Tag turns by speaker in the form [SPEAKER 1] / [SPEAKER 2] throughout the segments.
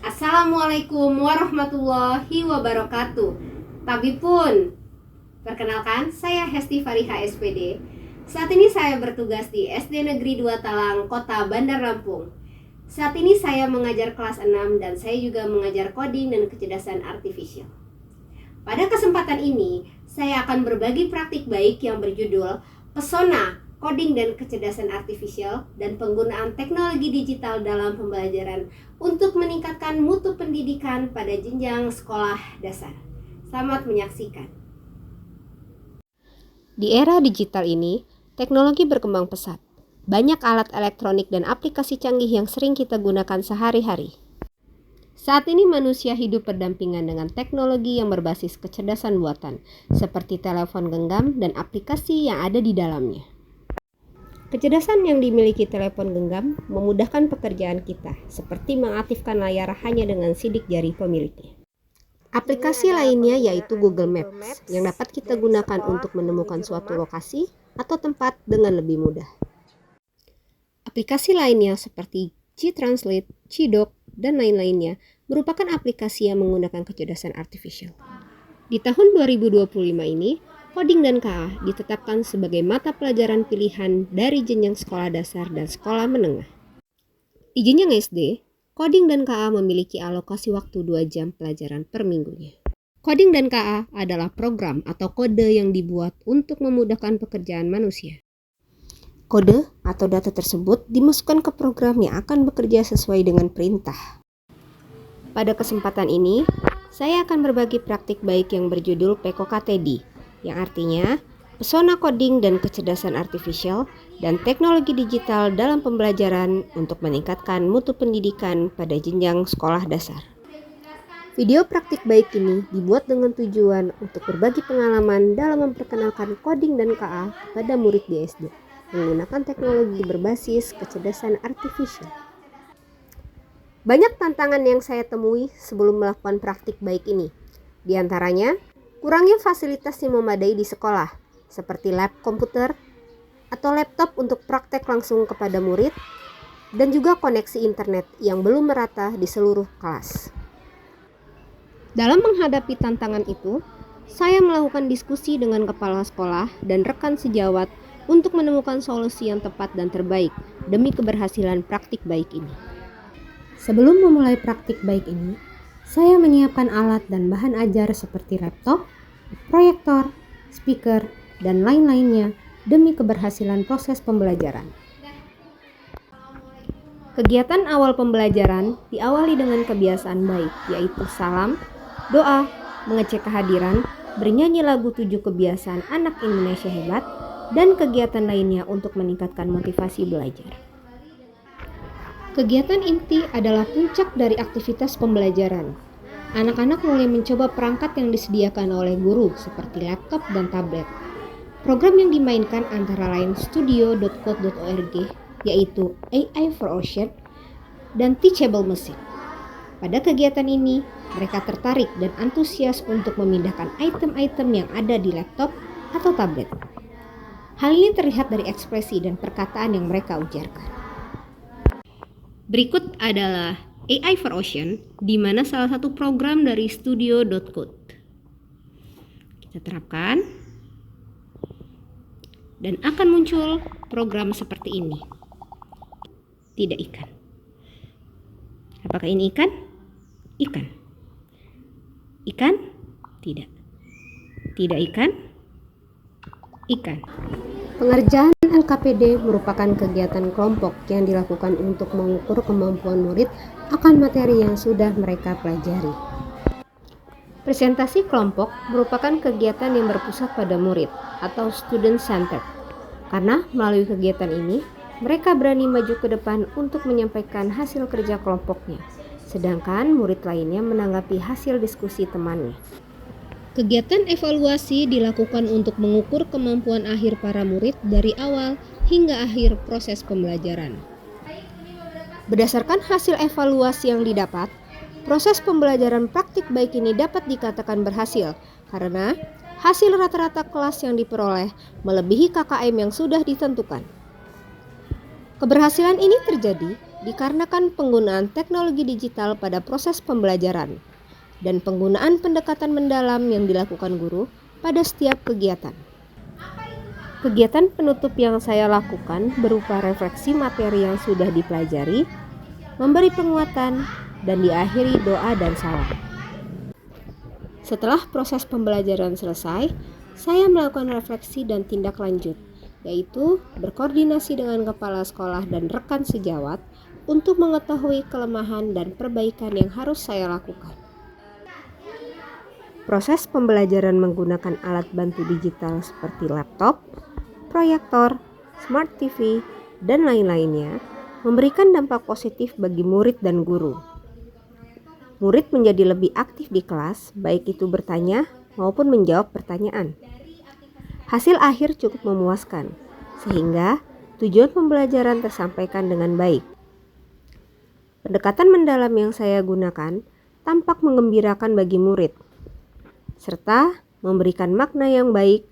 [SPEAKER 1] Assalamualaikum warahmatullahi wabarakatuh. Tabipun, perkenalkan saya Hesti Fariha SPD. Saat ini saya bertugas di SD Negeri 2 Talang, Kota Bandar Lampung. Saat ini saya mengajar kelas 6 dan saya juga mengajar coding dan kecerdasan artifisial. Pada kesempatan ini, saya akan berbagi praktik baik yang berjudul Pesona Coding dan Kecerdasan Artifisial dan Penggunaan Teknologi Digital dalam Pembelajaran untuk meningkatkan mutu pendidikan pada jenjang sekolah dasar. Selamat menyaksikan. Di era digital ini, teknologi berkembang pesat. Banyak alat elektronik dan aplikasi canggih yang sering kita gunakan sehari-hari. Saat ini manusia hidup berdampingan dengan teknologi yang berbasis kecerdasan buatan, seperti telepon genggam dan aplikasi yang ada di dalamnya. Kecerdasan yang dimiliki telepon genggam memudahkan pekerjaan kita, seperti mengaktifkan layar hanya dengan sidik jari pemiliknya. Aplikasi lainnya yaitu Google Maps, yang dapat kita gunakan untuk menemukan suatu lokasi atau tempat dengan lebih mudah. Aplikasi lainnya seperti G-Translate, G-Doc, dan lain-lainnya merupakan aplikasi yang menggunakan kecerdasan artifisial. Di tahun 2025 ini, Coding dan KA ditetapkan sebagai mata pelajaran pilihan dari jenjang sekolah dasar dan sekolah menengah. Di jenjang SD, Coding dan KA memiliki alokasi waktu 2 jam pelajaran per minggunya. Coding dan KA adalah program atau kode yang dibuat untuk memudahkan pekerjaan manusia. Kode atau data tersebut dimasukkan ke program yang akan bekerja sesuai dengan perintah. Pada kesempatan ini, saya akan berbagi praktik baik yang berjudul PKKTD, yang artinya Pesona Coding dan Kecerdasan Artifisial dan Teknologi Digital dalam Pembelajaran untuk meningkatkan mutu pendidikan pada jenjang sekolah dasar. Video praktik baik ini dibuat dengan tujuan untuk berbagi pengalaman dalam memperkenalkan coding dan KA pada murid di SD menggunakan teknologi berbasis kecerdasan artifisial. Banyak tantangan yang saya temui sebelum melakukan praktik baik ini. Di antaranya, kurangnya fasilitas yang memadai di sekolah, seperti lab komputer atau laptop untuk praktek langsung kepada murid, dan juga koneksi internet yang belum merata di seluruh kelas. Dalam menghadapi tantangan itu, saya melakukan diskusi dengan kepala sekolah dan rekan sejawat untuk menemukan solusi yang tepat dan terbaik demi keberhasilan praktik baik ini. Sebelum memulai praktik baik ini, saya menyiapkan alat dan bahan ajar seperti laptop, proyektor, speaker, dan lain-lainnya demi keberhasilan proses pembelajaran. Kegiatan awal pembelajaran diawali dengan kebiasaan baik, yaitu salam, doa, mengecek kehadiran, bernyanyi lagu 7 kebiasaan anak Indonesia hebat, dan kegiatan lainnya untuk meningkatkan motivasi belajar. Kegiatan inti adalah puncak dari aktivitas pembelajaran. Anak-anak mulai mencoba perangkat yang disediakan oleh guru seperti laptop dan tablet. Program yang dimainkan antara lain studio.code.org, yaitu AI for Ocean, dan Teachable Machine. Pada kegiatan ini, mereka tertarik dan antusias untuk memindahkan item-item yang ada di laptop atau tablet. Hal ini terlihat dari ekspresi dan perkataan yang mereka ujarkan. Berikut adalah AI for Ocean, di mana salah satu program dari studio.code. Kita terapkan dan akan muncul program seperti ini. Tidak ikan. Apakah ini ikan? Ikan. Ikan? Tidak. Tidak ikan? Ikan. Pengerjaan LKPD merupakan kegiatan kelompok yang dilakukan untuk mengukur kemampuan murid akan materi yang sudah mereka pelajari. Presentasi kelompok merupakan kegiatan yang berpusat pada murid atau student centered, karena melalui kegiatan ini mereka berani maju ke depan untuk menyampaikan hasil kerja kelompoknya, sedangkan murid lainnya menanggapi hasil diskusi temannya. Kegiatan evaluasi dilakukan untuk mengukur kemampuan akhir para murid dari awal hingga akhir proses pembelajaran. Berdasarkan hasil evaluasi yang didapat, proses pembelajaran praktik baik ini dapat dikatakan berhasil karena hasil rata-rata kelas yang diperoleh melebihi KKM yang sudah ditentukan. Keberhasilan ini terjadi dikarenakan penggunaan teknologi digital pada proses pembelajaran dan penggunaan pendekatan mendalam yang dilakukan guru pada setiap kegiatan. Kegiatan penutup yang saya lakukan berupa refleksi materi yang sudah dipelajari, memberi penguatan, dan diakhiri doa dan salam. Setelah proses pembelajaran selesai, saya melakukan refleksi dan tindak lanjut, yaitu berkoordinasi dengan kepala sekolah dan rekan sejawat untuk mengetahui kelemahan dan perbaikan yang harus saya lakukan. Proses pembelajaran menggunakan alat bantu digital seperti laptop, proyektor, smart TV, dan lain-lainnya memberikan dampak positif bagi murid dan guru. Murid menjadi lebih aktif di kelas, baik itu bertanya maupun menjawab pertanyaan. Hasil akhir cukup memuaskan, sehingga tujuan pembelajaran tersampaikan dengan baik. Pendekatan mendalam yang saya gunakan tampak menggembirakan bagi murid, serta memberikan makna yang baik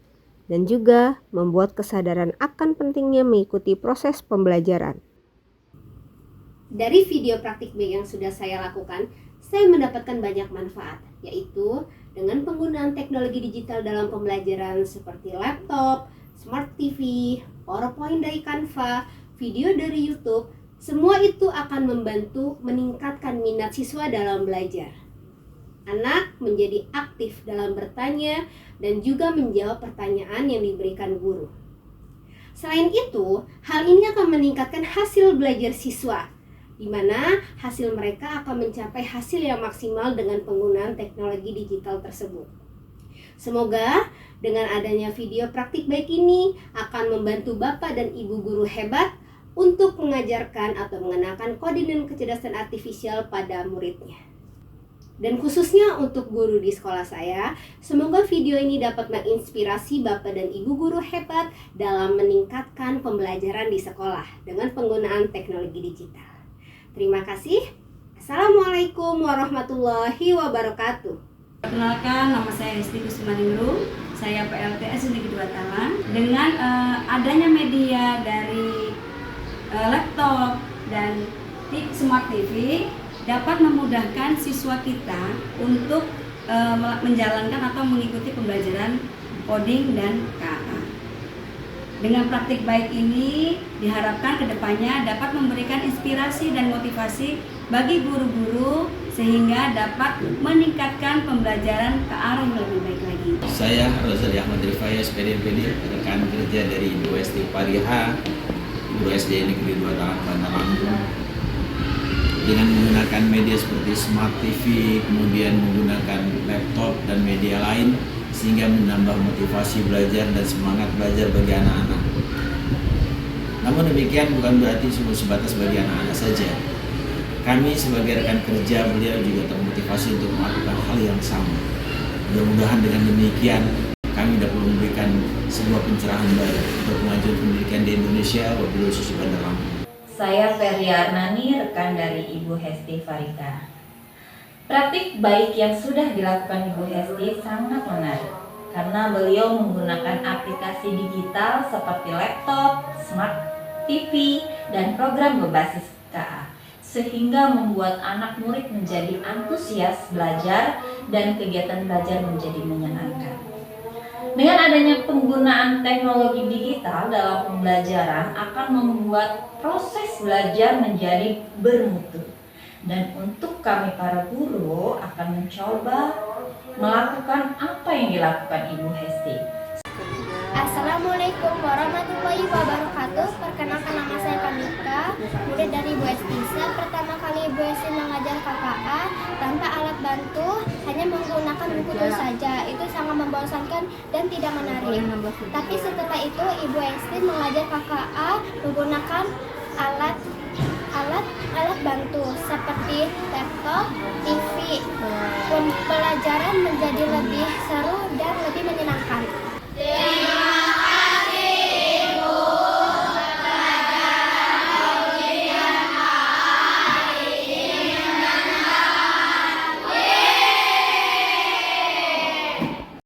[SPEAKER 1] dan juga membuat kesadaran akan pentingnya mengikuti proses pembelajaran. Dari video praktik baik yang sudah saya lakukan, saya mendapatkan banyak manfaat, yaitu dengan penggunaan teknologi digital dalam pembelajaran seperti laptop, smart TV, PowerPoint dari Canva, video dari YouTube. Semua itu akan membantu meningkatkan minat siswa dalam belajar. Anak menjadi aktif dalam bertanya dan juga menjawab pertanyaan yang diberikan guru. Selain itu, hal ini akan meningkatkan hasil belajar siswa, di mana hasil mereka akan mencapai hasil yang maksimal dengan penggunaan teknologi digital tersebut. Semoga dengan adanya video praktik baik ini akan membantu Bapak dan Ibu guru hebat untuk mengajarkan atau mengenalkan coding dan kecerdasan artifisial pada muridnya. Dan khususnya untuk guru di sekolah saya, semoga video ini dapat menginspirasi Bapak dan Ibu guru hebat dalam meningkatkan pembelajaran di sekolah dengan penggunaan teknologi digital. Terima kasih. Assalamualaikum warahmatullahi wabarakatuh.
[SPEAKER 2] Perkenalkan, nama saya Risti Kusmaningrum. Saya PLTS Negeri 2 Talang. Dengan adanya media dari laptop dan smart TV, dapat memudahkan siswa kita untuk menjalankan atau mengikuti pembelajaran coding dan KA. Dengan praktik baik ini diharapkan kedepannya dapat memberikan inspirasi dan motivasi bagi guru-guru sehingga dapat meningkatkan pembelajaran ke arah yang lebih baik lagi.
[SPEAKER 3] Saya Rozali Ahmad Rifai, SPDMPD, rekan kerja dari Ibu SD Pariha, Guru SD Negeri 2 Talang, Bandar Lampung. Dengan menggunakan media seperti smart TV, kemudian menggunakan laptop dan media lain, sehingga menambah motivasi belajar dan semangat belajar bagi anak-anak. Namun demikian bukan berarti cuma sebatas bagi anak-anak saja. Kami sebagai rekan kerja beliau juga termotivasi untuk melakukan hal yang sama. Mudah-mudahan dengan demikian kami dapat memberikan sebuah pencerahan baru untuk kemajuan pendidikan di Indonesia, wabillahi taufiq Bandar Lampung.
[SPEAKER 4] Saya Feria Arnani, rekan dari Ibu Hesti Farida. Praktik baik yang sudah dilakukan Ibu Hesti sangat menarik karena beliau menggunakan aplikasi digital seperti laptop, smart TV, dan program berbasis KA sehingga membuat anak murid menjadi antusias belajar dan kegiatan belajar menjadi menyenangkan. Dengan adanya penggunaan teknologi digital dalam pembelajaran akan membuat proses belajar menjadi bermutu. Dan untuk kami para guru akan mencoba melakukan apa yang dilakukan Ibu Hesti.
[SPEAKER 5] Assalamualaikum warahmatullahi wabarakatuh. Perkenalkan, nama saya Kamika, murid dari Ibu Hesti. Pertama kali Ibu Hesti mengajar KKA tanpa alat bantu, hanya menggunakan buku tulis saja. Itu sangat membosankan dan tidak menarik. Tapi setelah itu Ibu Hesti mengajar KKA menggunakan alat bantu seperti laptop, TV. Pembelajaran menjadi lebih seru dan lebih menyenangkan.